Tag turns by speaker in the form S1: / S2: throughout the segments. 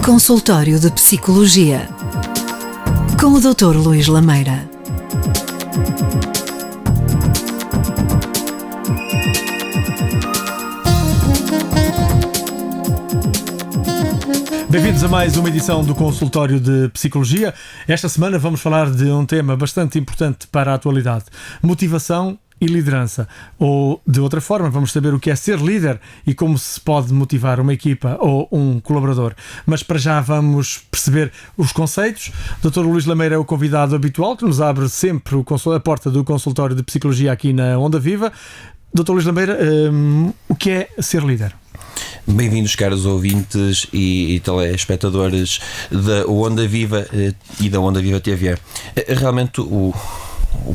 S1: Consultório de Psicologia, com o Dr. Luís Lameira.
S2: Bem-vindos a mais uma edição do Consultório de Psicologia. Esta semana vamos falar de um tema bastante importante para a atualidade: motivação e liderança. Ou, de outra forma, vamos saber o que é ser líder e como se pode motivar uma equipa ou um colaborador. Mas para já vamos perceber os conceitos. Dr. Luís Lameira é o convidado habitual que nos abre sempre a porta do Consultório de Psicologia aqui na Onda Viva. Dr. Luís Lameira, o que é ser líder?
S3: Bem-vindos, caros ouvintes e telespectadores da Onda Viva e da Onda Viva TV. Realmente o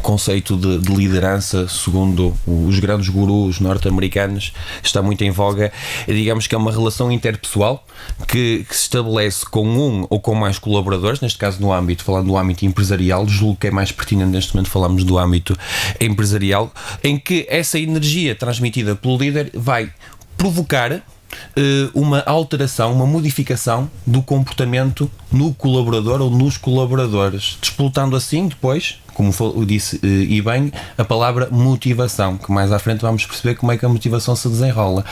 S3: conceito de liderança, segundo os grandes gurus norte-americanos, está muito em voga. Digamos que é uma relação interpessoal que se estabelece com um ou com mais colaboradores, neste caso falando do âmbito empresarial, julgo que é mais pertinente neste momento falarmos do âmbito empresarial, em que essa energia transmitida pelo líder vai provocar uma alteração, uma modificação do comportamento no colaborador ou nos colaboradores, disputando assim depois, como disse e bem, a palavra motivação, que mais à frente vamos perceber como é que a motivação se desenrola.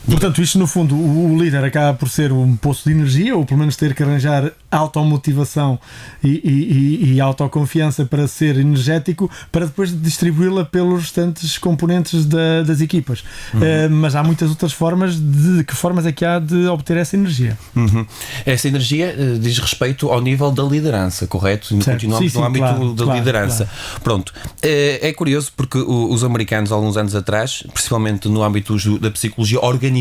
S2: Portanto, isto no fundo, o líder acaba por ser um poço de energia, ou pelo menos ter que arranjar automotivação e autoconfiança para ser energético, para depois distribuí-la pelos restantes componentes das equipas. Mas há muitas outras formas. De que formas é que há de obter essa energia?
S3: Essa energia diz respeito ao nível da liderança, correto?
S2: Certo.
S3: Continuamos
S2: Sim,
S3: no âmbito
S2: claro,
S3: da liderança.
S2: Claro.
S3: Pronto. É curioso porque os americanos, há alguns anos atrás, principalmente no âmbito da psicologia organizacional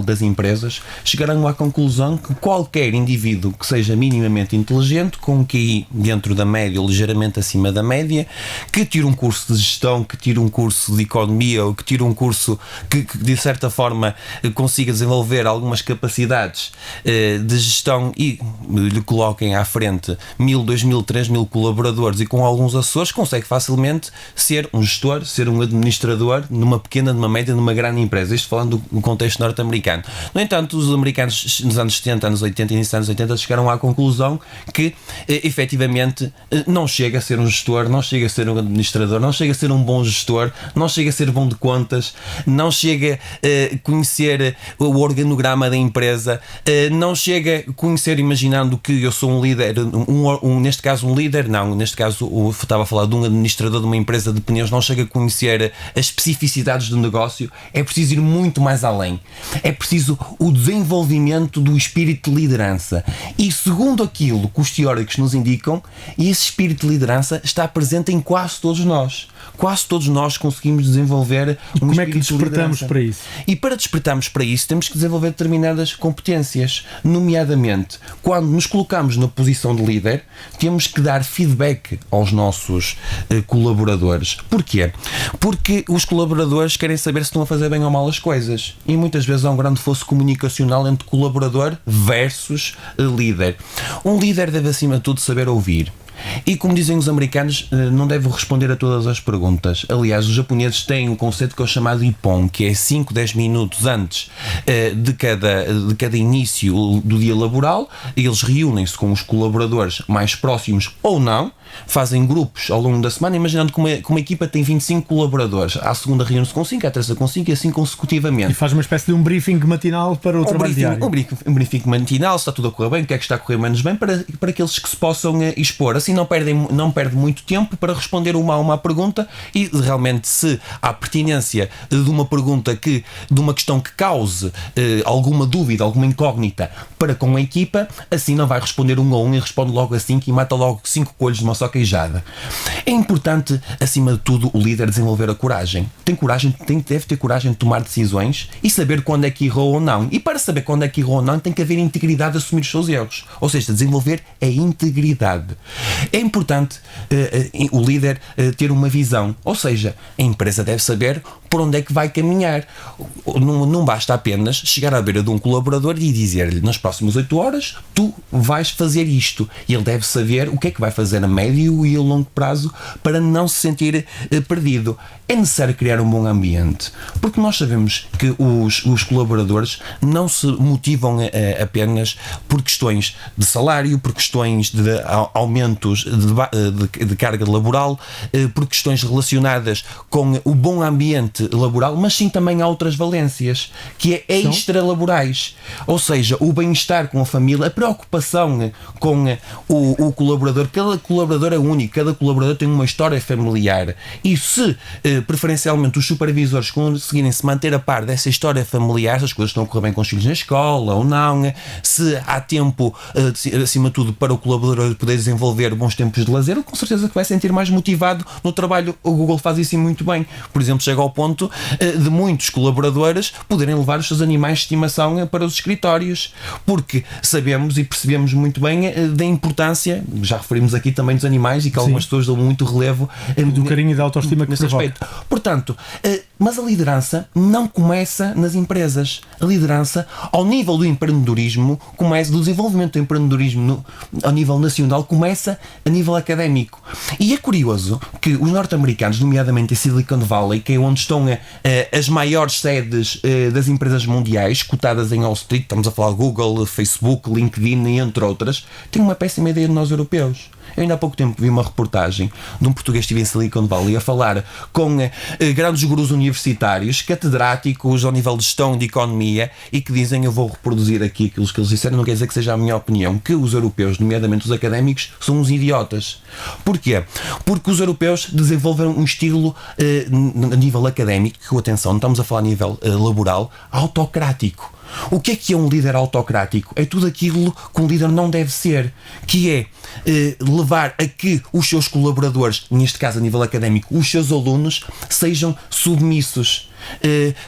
S3: das empresas, chegaram à conclusão que qualquer indivíduo que seja minimamente inteligente, com um QI dentro da média ou ligeiramente acima da média, que tire um curso de gestão, que tire um curso de economia ou que tire um curso que de certa forma consiga desenvolver algumas capacidades de gestão e lhe coloquem à frente 1.000, 2.000, 3.000 colaboradores e com alguns assessores, consegue facilmente ser um gestor, ser um administrador numa pequena, numa média, numa grande empresa. Isto falando do contexto norte-americano. No entanto, os americanos nos anos 70, anos 80 e início dos anos 80 chegaram à conclusão que efetivamente não chega a ser um gestor, não chega a ser um administrador, não chega a ser um bom gestor, não chega a ser bom de contas, não chega a conhecer o organograma da empresa, não chega a conhecer, imaginando que eu sou um líder, neste caso um líder, não, neste caso eu estava a falar de um administrador de uma empresa de pneus, não chega a conhecer as especificidades do negócio. É preciso ir muito mais além. É preciso o desenvolvimento do espírito de liderança. E segundo aquilo que os teóricos nos indicam, esse espírito de liderança está presente em quase todos nós. Quase todos nós conseguimos desenvolver um
S2: Como é que
S3: espírito de
S2: despertamos
S3: liderança.
S2: para isso?
S3: E para despertarmos para isso temos que desenvolver determinadas competências, nomeadamente quando nos colocamos na posição de líder, temos que dar feedback aos nossos colaboradores. Porquê? Porque os colaboradores querem saber se estão a fazer bem ou mal as coisas e muitas vezes há um grande fosso comunicacional entre colaborador versus líder. Um líder deve acima de tudo saber ouvir. E como dizem os americanos, não deve responder a todas as perguntas. Aliás, os japoneses têm um conceito que é o chamado Ippon, que é 5, 10 minutos antes de cada início do dia laboral. Eles reúnem-se com os colaboradores mais próximos ou não, fazem grupos ao longo da semana, imaginando que uma equipa tem 25 colaboradores. À segunda reúne-se com 5, à terça com 5 e assim consecutivamente.
S2: E faz uma espécie de um briefing matinal para o trabalho diário.
S3: Um briefing matinal, se está tudo a correr bem, o que é que está a correr menos bem, para aqueles que se possam expor. Assim não perde muito tempo para responder uma a uma pergunta e realmente se há pertinência de uma pergunta de uma questão que cause alguma dúvida, alguma incógnita para com a equipa, assim não vai responder um a um e responde logo a 5 e mata logo 5 coelhos de uma só queijada. É importante, acima de tudo, o líder desenvolver a coragem. Deve ter coragem de tomar decisões e saber quando é que errou ou não. E para saber quando é que errou ou não, tem que haver integridade de assumir os seus erros. Ou seja, desenvolver a integridade. É importante o líder ter uma visão, ou seja, a empresa deve saber por onde é que vai caminhar. Não basta apenas chegar à beira de um colaborador e dizer-lhe, nas próximas 8 horas tu vais fazer isto, e ele deve saber o que é que vai fazer a médio e a longo prazo para não se sentir perdido. É necessário criar um bom ambiente, porque nós sabemos que os colaboradores não se motivam apenas por questões de salário, por questões de aumentos de carga laboral, por questões relacionadas com o bom ambiente laboral, mas sim também há outras valências, que é extralaborais, ou seja, o bem-estar com a família, a preocupação com o colaborador. Cada colaborador é único, cada colaborador tem uma história familiar, e se preferencialmente os supervisores conseguirem se manter a par dessa história familiar, se as coisas estão a correr bem com os filhos na escola ou não, se há tempo, acima de tudo, para o colaborador poder desenvolver bons tempos de lazer, com certeza que vai sentir mais motivado no trabalho. O Google faz isso muito bem. Por exemplo, chega ao ponto de muitos colaboradores poderem levar os seus animais de estimação para os escritórios, porque sabemos e percebemos muito bem da importância, já referimos aqui também dos animais, e que algumas pessoas dão muito relevo
S2: do carinho e da autoestima que
S3: nesse aspecto. Portanto, mas a liderança não começa nas empresas. A liderança, ao nível do empreendedorismo, começa, do desenvolvimento do empreendedorismo ao nível nacional, começa a nível académico. E é curioso que os norte-americanos, nomeadamente em Silicon Valley, que é onde estão as maiores sedes das empresas mundiais cotadas em Wall Street, estamos a falar de Google, Facebook, LinkedIn, entre outras, têm uma péssima ideia de nós europeus. Eu ainda há pouco tempo vi uma reportagem de um português que estive em Silicon Valley a falar com grandes gurus universitários, catedráticos ao nível de gestão de economia, e que dizem, eu vou reproduzir aqui aquilo que eles disseram, não quer dizer que seja a minha opinião, que os europeus, nomeadamente os académicos, são uns idiotas. Porquê? Porque os europeus desenvolveram um estilo a nível académico, que, atenção, não estamos a falar a nível laboral, autocrático. O que é um líder autocrático? É tudo aquilo que um líder não deve ser, que é levar a que os seus colaboradores, neste caso a nível académico, os seus alunos, sejam submissos.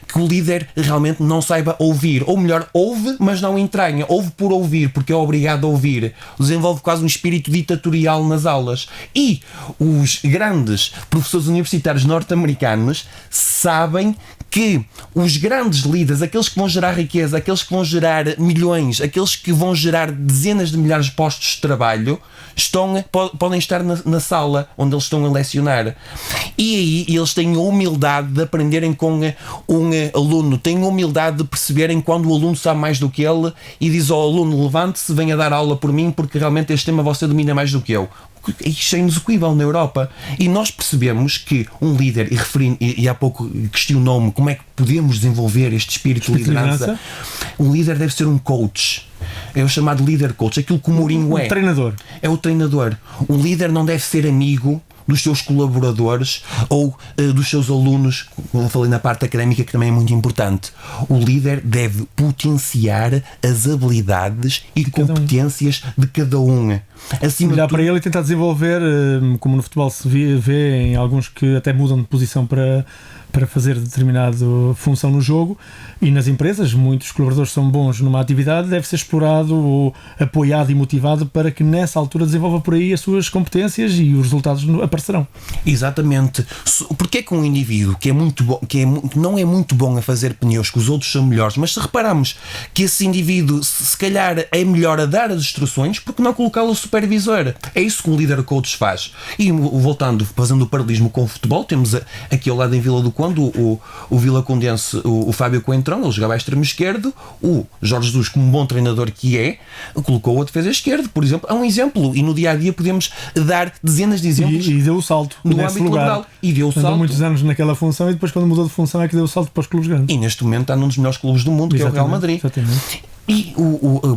S3: Que o líder realmente não saiba ouvir, ou melhor, ouve, mas não entranha, ouve por ouvir, porque é obrigado a ouvir, desenvolve quase um espírito ditatorial nas aulas. E os grandes professores universitários norte-americanos sabem que os grandes líderes, aqueles que vão gerar riqueza, aqueles que vão gerar milhões, aqueles que vão gerar dezenas de milhares de postos de trabalho, podem estar na sala onde eles estão a lecionar. E aí eles têm a humildade de aprenderem com um aluno, têm a humildade de perceberem quando o aluno sabe mais do que ele e diz ao aluno, levante-se, venha dar aula por mim, porque realmente este tema você domina mais do que eu. Isto é inexequível na Europa. E nós percebemos que um líder, e há pouco questionou-me como é que podemos desenvolver este espírito de liderança. Um líder deve ser um coach. É o chamado líder coach, aquilo que o Mourinho é.
S2: Treinador.
S3: É o treinador. Um líder não deve ser amigo dos seus colaboradores ou dos seus alunos, como eu falei na parte académica, que também é muito importante. O líder deve potenciar as habilidades e competências de cada um.
S2: Olhar para ele e tentar desenvolver, como no futebol se vê em alguns que até mudam de posição para fazer determinada função no jogo, e nas empresas muitos colaboradores são bons numa atividade, deve ser explorado ou apoiado e motivado para que nessa altura desenvolva por aí as suas competências e os resultados aparecerão.
S3: Exatamente. Porque é que um indivíduo que é muito bom, não é muito bom a fazer pneus, que os outros são melhores, mas se repararmos que esse indivíduo se calhar é melhor a dar as instruções, porque não colocá-lo a supervisor? É isso que um líder coach faz. E voltando, fazendo o paralelismo com o futebol, temos aqui ao lado em Vila do Conde o Vila Condense, o Fábio Coentrão, ele jogava a extremo esquerdo, o Jorge Jesus, como um bom treinador que é, colocou a defesa esquerda, por exemplo. É um exemplo, e no dia a dia podemos dar dezenas de exemplos.
S2: E deu o salto
S3: no âmbito laboral. E deu o salto.
S2: Andou muitos anos naquela função e depois, quando mudou de função, é que deu o salto para os clubes grandes.
S3: E neste momento está num dos melhores clubes do mundo, que é o Real Madrid.
S2: Exatamente.
S3: E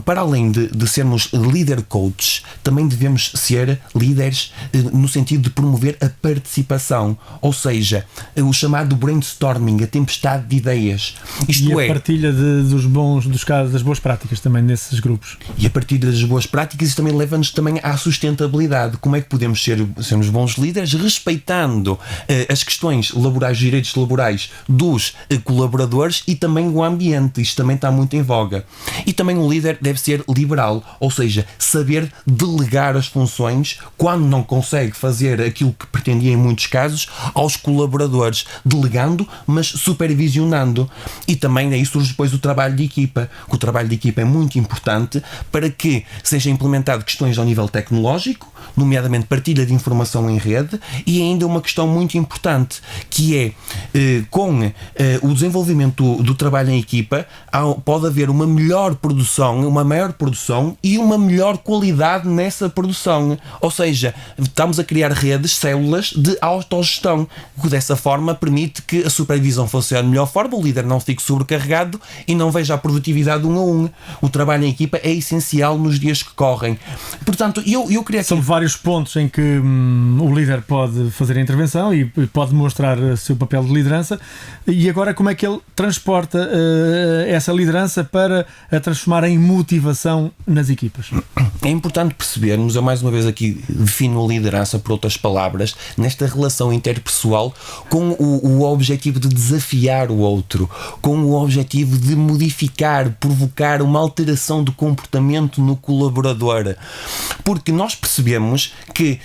S3: para além de sermos líder coaches, também devemos ser líderes no sentido de promover a participação, ou seja, o chamado brainstorming, a tempestade de ideias.
S2: Isto é, a partilha das boas práticas também nesses grupos.
S3: E a partilha das boas práticas, isso também leva-nos também à sustentabilidade. Como é que podemos sermos bons líderes respeitando as questões laborais, os direitos laborais dos colaboradores e também o ambiente. Isto também está muito em voga. E também o líder deve ser liberal, ou seja, saber delegar as funções quando não consegue fazer aquilo que pretendia em muitos casos aos colaboradores, delegando, mas supervisionando. E também daí surge depois o trabalho de equipa, que o trabalho de equipa é muito importante para que seja implementado questões ao nível tecnológico, nomeadamente partilha de informação em rede, e ainda uma questão muito importante, que é com o desenvolvimento do trabalho em equipa, pode haver uma melhor produção, uma maior produção e uma melhor qualidade nessa produção. Ou seja, estamos a criar redes, células de autogestão, que dessa forma permite que a supervisão funcione de melhor forma, o líder não fique sobrecarregado e não veja a produtividade 1 a 1. O trabalho em equipa é essencial nos dias que correm. Portanto, eu queria...
S2: São vários pontos em que o líder pode fazer a intervenção e pode mostrar o seu papel de liderança. E agora, como é que ele transporta essa liderança para a transformar em motivação nas equipas?
S3: É importante percebermos, eu mais uma vez aqui defino a liderança por outras palavras, nesta relação interpessoal com o objetivo de desafiar o outro, com o objetivo de modificar, provocar uma alteração de comportamento no colaborador. Porque nós percebemos que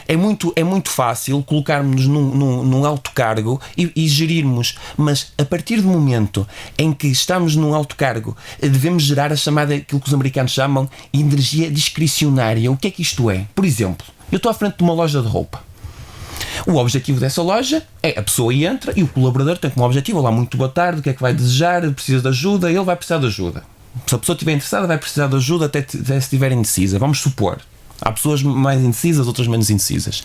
S3: é muito fácil colocarmos-nos num alto cargo e gerirmos, mas a partir do momento em que estamos num alto cargo, devemos gerar a chamada, aquilo que os americanos chamam, energia discricionária. O que é que isto é? Por exemplo, eu estou à frente de uma loja de roupa. O objetivo dessa loja é a pessoa entra e o colaborador tem como objetivo: olá, muito boa tarde, o que é que vai desejar, precisa de ajuda, ele vai precisar de ajuda. Se a pessoa estiver interessada, vai precisar de ajuda até se estiver indecisa. Vamos supor. Há pessoas mais indecisas, outras menos indecisas.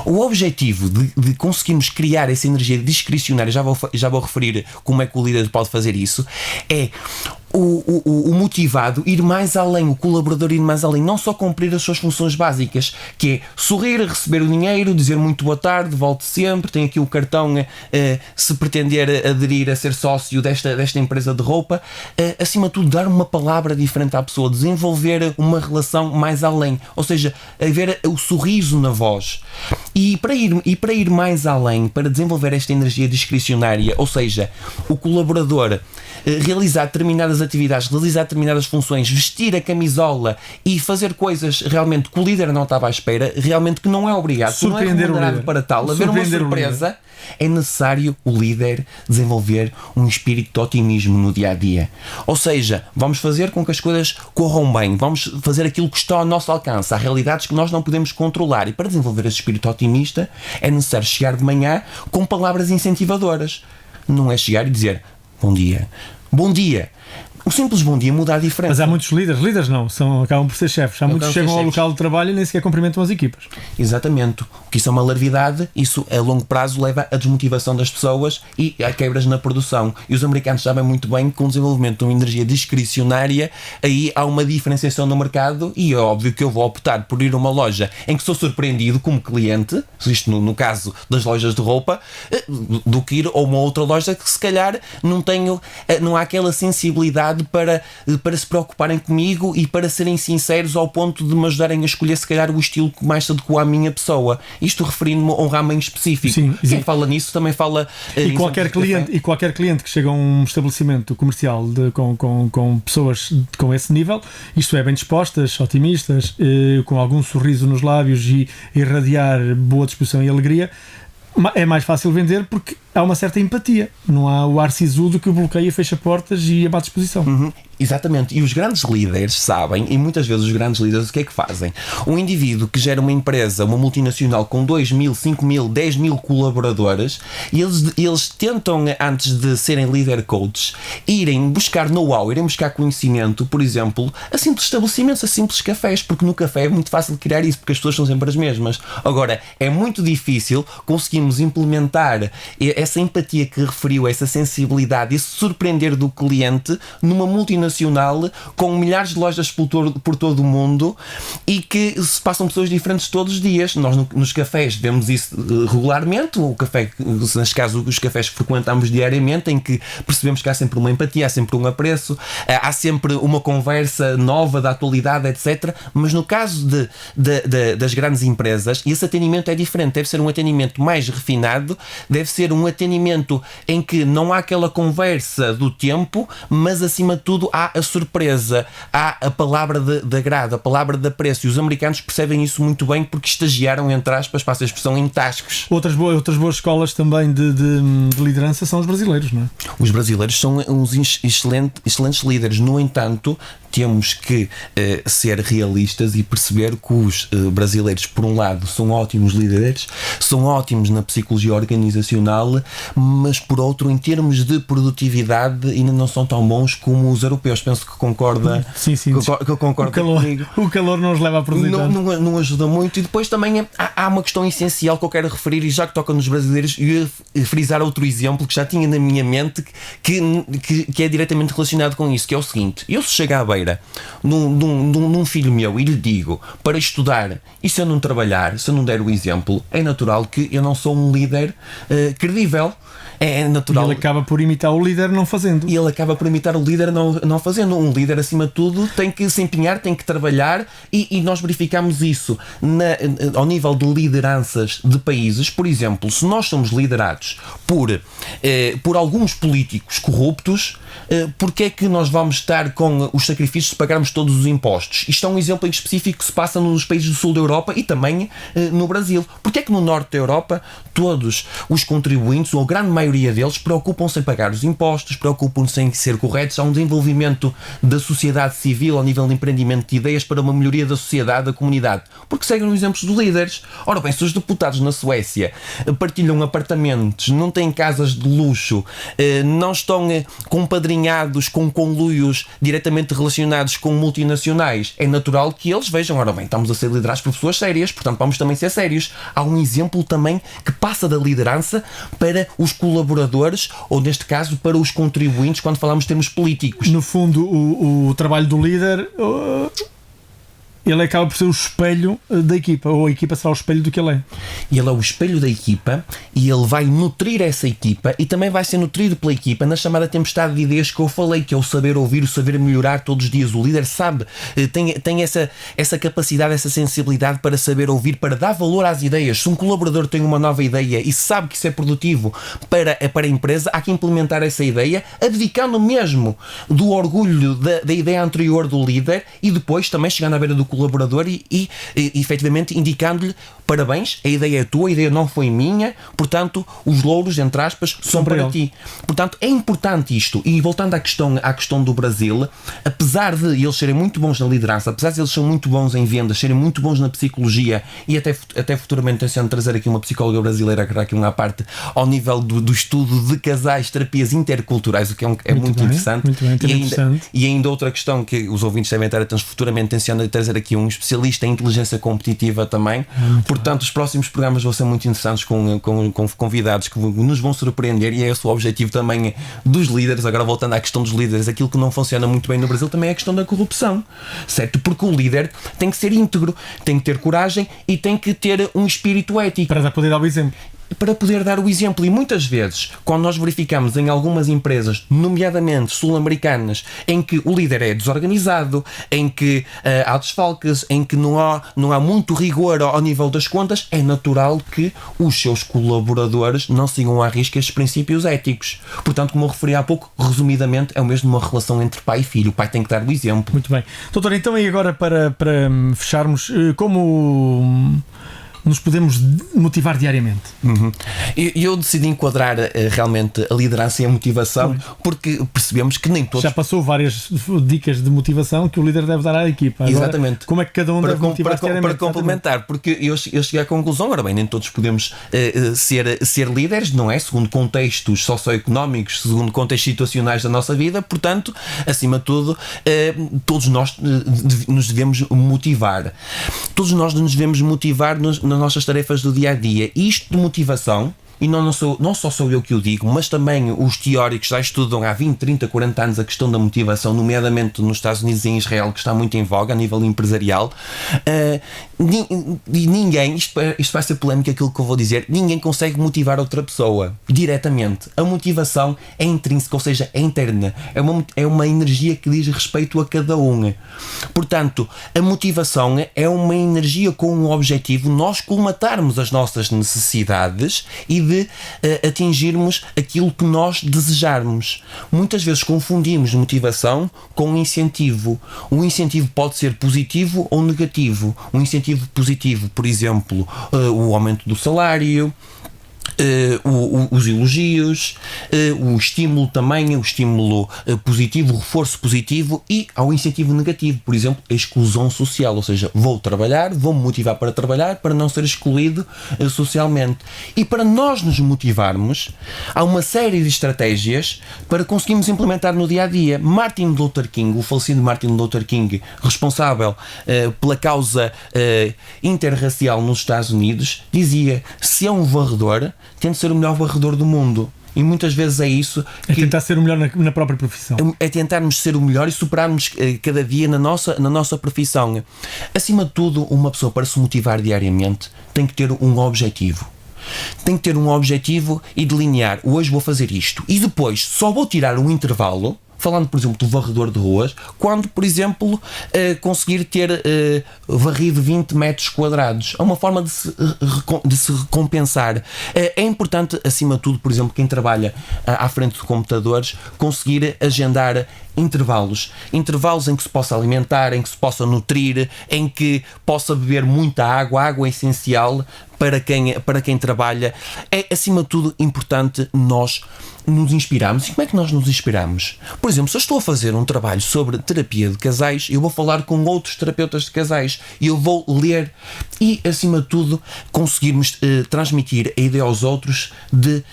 S3: O objetivo de conseguirmos criar essa energia discricionária, já vou referir como é que o líder pode fazer isso, é o motivado ir mais além, o colaborador ir mais além, não só cumprir as suas funções básicas, que é sorrir, receber o dinheiro, dizer muito boa tarde, volte sempre, tem aqui o cartão, se pretender aderir a ser sócio desta empresa de roupa, acima de tudo dar uma palavra diferente à pessoa, desenvolver uma relação mais além, ou seja, haver o sorriso na voz. E para ir mais além, para desenvolver esta energia discricionária, ou seja, o colaborador realizar determinadas atividades, realizar determinadas funções, vestir a camisola e fazer coisas realmente que o líder não estava à espera, realmente que não é obrigado,
S2: surpreender
S3: não é remunerado para tal, haver uma surpresa, é necessário o líder desenvolver um espírito de otimismo no dia-a-dia. Ou seja, vamos fazer com que as coisas corram bem, vamos fazer aquilo que está ao nosso alcance. Há realidades que nós não podemos controlar e para desenvolver esse espírito otimista é necessário chegar de manhã com palavras incentivadoras. Não é chegar e dizer bom dia. Bom dia. O simples bom dia muda a diferença.
S2: Mas há muitos líderes não, acabam por ser chefes. Há muitos que chegam ao local de trabalho e nem sequer cumprimentam as equipas.
S3: Exatamente. O que isso é uma larvidade, isso a longo prazo leva à desmotivação das pessoas e a quebras na produção. E os americanos sabem muito bem que com o desenvolvimento de uma energia discricionária, aí há uma diferenciação no mercado e é óbvio que eu vou optar por ir a uma loja em que sou surpreendido como cliente, isto no caso das lojas de roupa, do que ir a uma outra loja que se calhar não há aquela sensibilidade para se preocuparem comigo e para serem sinceros ao ponto de me ajudarem a escolher se calhar o estilo que mais se adequa à minha pessoa. Isto referindo-me a um ramo em específico.
S2: Sim.
S3: Quem fala nisso também fala...
S2: E qualquer cliente que chega a um estabelecimento comercial com pessoas com esse nível, isto é, bem dispostas, otimistas, com algum sorriso nos lábios e irradiar boa disposição e alegria, é mais fácil vender porque há uma certa empatia. Não há o ar sisudo que bloqueia, fecha portas e a má disposição.
S3: Uhum. Exatamente, e os grandes líderes sabem, e muitas vezes os grandes líderes o que é que fazem? Um indivíduo que gera uma empresa, uma multinacional com 2.000, 5.000, 10.000 colaboradores, e eles tentam, antes de serem líder coaches, irem buscar know-how, irem buscar conhecimento, por exemplo, a simples estabelecimentos, a simples cafés, porque no café é muito fácil criar isso, porque as pessoas são sempre as mesmas. Agora, é muito difícil conseguirmos implementar essa empatia que referiu, essa sensibilidade, esse surpreender do cliente numa multinacional com milhares de lojas por todo o mundo e que se passam pessoas diferentes todos os dias. Nós nos cafés vemos isso regularmente, o café, neste caso os cafés que frequentamos diariamente, em que percebemos que há sempre uma empatia, há sempre um apreço, há sempre uma conversa nova da atualidade, etc. Mas no caso das grandes empresas, esse atendimento é diferente, deve ser um atendimento mais refinado, deve ser um atendimento em que não há aquela conversa do tempo, mas acima de tudo há a surpresa, há a palavra de agrado, a palavra de apreço. E os americanos percebem isso muito bem porque estagiaram, entre aspas, passa a expressão, em tascos.
S2: Outras boas escolas também de liderança são os brasileiros, não é?
S3: Os brasileiros são uns excelentes líderes. No entanto, temos que ser realistas e perceber que os brasileiros, por um lado, são ótimos líderes, são ótimos na psicologia organizacional, mas por outro, em termos de produtividade, ainda não são tão bons como os europeus. Penso que concorda.
S2: Sim.
S3: Que eu concordo comigo.
S2: O calor não os leva a produzir tanto.
S3: Não ajuda muito. E depois também há uma questão essencial que eu quero referir, e já que toca nos brasileiros, eu ia frisar outro exemplo que já tinha na minha mente que é diretamente relacionado com isso, que é o seguinte: eu, se chegar à beira num filho meu e lhe digo para estudar, e se eu não trabalhar, se eu não der o exemplo, é natural que eu não sou um líder credível. É natural.
S2: E ele acaba por imitar o líder não fazendo.
S3: E ele acaba por imitar o líder não fazendo. Um líder, acima de tudo, tem que se empenhar, tem que trabalhar, e nós verificamos isso ao nível de lideranças de países. Por exemplo, se nós somos liderados por alguns políticos corruptos, porque é que nós vamos estar com os sacrifícios de pagarmos todos os impostos? Isto é um exemplo específico que se passa nos países do sul da Europa e também no Brasil. Porque é que no norte da Europa todos os contribuintes, ou a grande maioria deles, preocupam-se em pagar os impostos, preocupam-se em ser corretos? Há um desenvolvimento da sociedade civil ao nível de empreendimento de ideias para uma melhoria da sociedade, da comunidade, porque seguem os exemplos dos líderes. Ora bem, se os deputados na Suécia partilham apartamentos, não têm casas de luxo, não estão compadrinhados com conluios diretamente relacionados com multinacionais, é natural que eles vejam: ora bem, estamos a ser liderados por pessoas sérias, portanto vamos também ser sérios. Há um exemplo também que passa da liderança para os colaboradores, ou neste caso para os contribuintes, quando falamos de termos políticos.
S2: No fundo, o trabalho do líder, ele acaba por ser o espelho da equipa, ou a equipa será o espelho do que ele é.
S3: Ele é o espelho da equipa, e ele vai nutrir essa equipa, e também vai ser nutrido pela equipa na chamada tempestade de ideias que eu falei, que é o saber ouvir, o saber melhorar todos os dias. O líder sabe, tem essa capacidade, essa sensibilidade para saber ouvir, para dar valor às ideias. Se um colaborador tem uma nova ideia e sabe que isso é produtivo para a empresa, há que implementar essa ideia, abdicando mesmo do orgulho da ideia anterior do líder, e depois também chegando à beira do colaborador e efetivamente indicando-lhe: parabéns, a ideia é tua, a ideia não foi minha, portanto os louros, entre aspas, são para ti. Portanto, é importante isto. E voltando à questão do Brasil, apesar de eles serem muito bons na liderança, apesar de eles serem muito bons em vendas, serem muito bons na psicologia, e até futuramente tenciono trazer aqui uma psicóloga brasileira, que aqui uma parte ao nível do estudo de casais, terapias interculturais, o que é muito interessante.
S2: Muito bem, interessante.
S3: E ainda outra questão que os ouvintes devem estar atentos, futuramente tenciono trazer aqui um especialista em inteligência competitiva também. Portanto, os próximos programas vão ser muito interessantes, com convidados que nos vão surpreender, e é esse o objetivo também dos líderes. Agora, voltando à questão dos líderes, aquilo que não funciona muito bem no Brasil também é a questão da corrupção, certo? Porque o líder tem que ser íntegro, tem que ter coragem e tem que ter um espírito ético
S2: para poder dar o exemplo.
S3: Para poder dar o exemplo. E muitas vezes, quando nós verificamos em algumas empresas, nomeadamente sul-americanas, em que o líder é desorganizado, em que há desfalques, em que não há muito rigor ao nível das contas, é natural que os seus colaboradores não sigam à risca estes princípios éticos. Portanto, como eu referi há pouco, resumidamente, é o mesmo uma relação entre pai e filho. O pai tem que dar o exemplo.
S2: Muito bem. Doutor, então e agora para fecharmos, como nos podemos motivar diariamente?
S3: Eu decidi enquadrar realmente a liderança e a motivação, porque percebemos que nem todos...
S2: Já passou várias dicas de motivação que o líder deve dar à equipa. Agora,
S3: exatamente.
S2: Como é que cada um deve motivar diariamente?
S3: Para complementar, porque eu cheguei à conclusão: ora bem, nem todos podemos ser líderes, não é? Segundo contextos socioeconómicos, segundo contextos situacionais da nossa vida. Portanto, acima de tudo, todos nós nos devemos motivar. Todos nós nos devemos motivar nas nossas tarefas do dia a dia. E isto de motivação, e não só sou eu que o digo, mas também os teóricos já estudam há 20, 30, 40 anos a questão da motivação, nomeadamente nos Estados Unidos e em Israel, que está muito em voga a nível empresarial. Ninguém, isto vai ser polémico aquilo que eu vou dizer, ninguém consegue motivar outra pessoa diretamente. A motivação é intrínseca, ou seja, é interna, é uma energia que diz respeito a cada um. Portanto, a motivação é uma energia com um objetivo: nós colmatarmos as nossas necessidades e de atingirmos aquilo que nós desejarmos. Muitas vezes confundimos motivação com incentivo. O incentivo pode ser positivo ou negativo. Um incentivo positivo, por exemplo, o aumento do salário, os elogios, o estímulo também, o estímulo positivo, o reforço positivo, e ao incentivo negativo, por exemplo, a exclusão social, ou seja, vou trabalhar, vou-me motivar para trabalhar, para não ser excluído socialmente. E para nós nos motivarmos, há uma série de estratégias para conseguirmos implementar no dia-a-dia. Martin Luther King, o falecido Martin Luther King, responsável pela causa interracial nos Estados Unidos, dizia: se é um varredor, tem de ser o melhor varredor do mundo. E muitas vezes é isso.
S2: É tentar ser o melhor na própria profissão.
S3: É tentarmos ser o melhor e superarmos cada dia na nossa profissão. Acima de tudo, uma pessoa, para se motivar diariamente, tem que ter um objetivo. Tem que ter um objetivo e delinear: hoje vou fazer isto. E depois só vou tirar um intervalo, falando, por exemplo, do varredor de ruas, quando, por exemplo, conseguir ter varrido 20 metros quadrados. É uma forma de se recompensar. É importante, acima de tudo, por exemplo, quem trabalha à frente de computadores, conseguir agendar intervalos em que se possa alimentar, em que se possa nutrir, em que possa beber muita água. A água é essencial para quem trabalha. É, acima de tudo, importante nós nos inspirarmos. E como é que nós nos inspiramos? Por exemplo, se eu estou a fazer um trabalho sobre terapia de casais, eu vou falar com outros terapeutas de casais e eu vou ler e, acima de tudo, conseguirmos transmitir a ideia aos outros de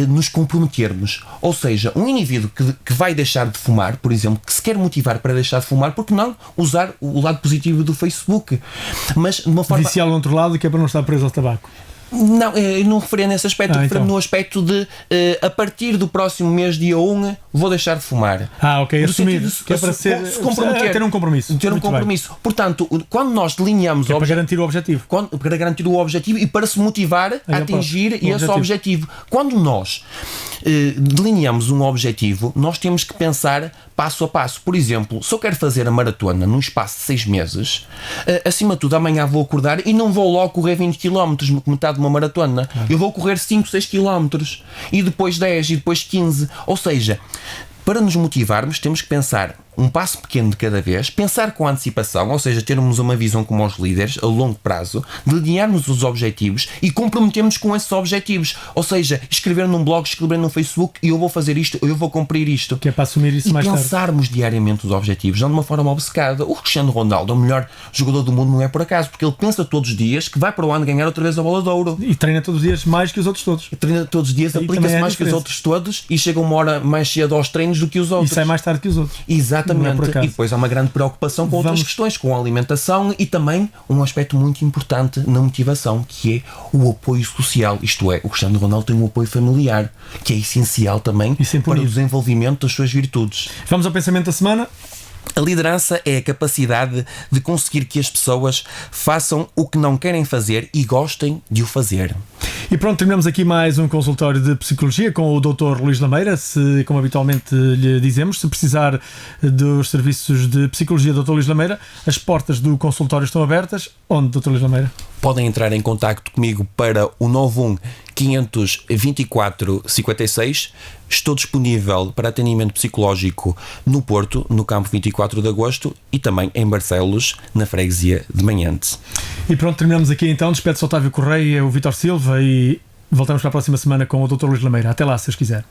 S3: nos comprometermos. Ou seja, um indivíduo que vai deixar de fumar, por exemplo, que se quer motivar para deixar de fumar, porque não usar o lado positivo do Facebook? Mas de uma forma...
S2: Viciá-lo ao outro lado, que é para não estar preso ao tabaco.
S3: Não, eu não referia nesse aspecto,
S2: então.
S3: No aspecto de a partir do próximo mês, dia 1, vou deixar de fumar.
S2: Ok, assumir, que é para se
S3: comprometer,
S2: ter um compromisso.
S3: Ter um compromisso. Portanto, quando nós delineamos
S2: para garantir o objetivo.
S3: Para garantir o objetivo e para se motivar a atingir esse objetivo. Quando nós delineamos um objetivo, nós temos que pensar passo a passo. Por exemplo, se eu quero fazer a maratona num espaço de 6 meses, acima de tudo, amanhã vou acordar e não vou logo correr 20 km, metade de uma maratona. Eu vou correr 5, 6 km e depois 10 e depois 15. Ou seja, para nos motivarmos, temos que pensar um passo pequeno de cada vez, pensar com antecipação, ou seja, termos uma visão como os líderes a longo prazo, delinearmos os objetivos e comprometermos com esses objetivos. Ou seja, escrever num blog, escrever no Facebook: eu vou fazer isto, eu vou cumprir isto.
S2: Que é para assumir isso
S3: e
S2: mais tarde.
S3: Pensarmos diariamente os objetivos, não de uma forma obcecada. O Cristiano Ronaldo, o melhor jogador do mundo, não é por acaso, porque ele pensa todos os dias que vai para o ano ganhar outra vez a bola de ouro.
S2: E treina todos os dias mais que os outros todos.
S3: Treina todos os dias, aplica-se mais que os outros todos e chega uma hora mais cedo aos treinos do que os outros.
S2: E sai mais tarde que os outros.
S3: Exatamente. E depois há uma grande preocupação com outras questões, com a alimentação e também um aspecto muito importante na motivação, que é o apoio social. Isto é, o Cristiano Ronaldo tem um apoio familiar, que é essencial também para o desenvolvimento das suas virtudes.
S2: Vamos ao pensamento da semana.
S3: A liderança é a capacidade de conseguir que as pessoas façam o que não querem fazer e gostem de o fazer.
S2: E pronto, terminamos aqui mais um consultório de psicologia com o Dr. Luís Lameira. Se, como habitualmente lhe dizemos, se precisar dos serviços de psicologia do Dr. Luís Lameira, as portas do consultório estão abertas. Onde, Dr. Luís Lameira?
S3: Podem entrar em contacto comigo para o 91 524 56. Estou disponível para atendimento psicológico no Porto, no campo 24 de Agosto, e também em Barcelos, na freguesia de Manhante.
S2: E pronto, terminamos aqui então. Despede-se Otávio Correia e o Vítor Silva e voltamos para a próxima semana com o Dr. Luís Lameira. Até lá, se os quiser.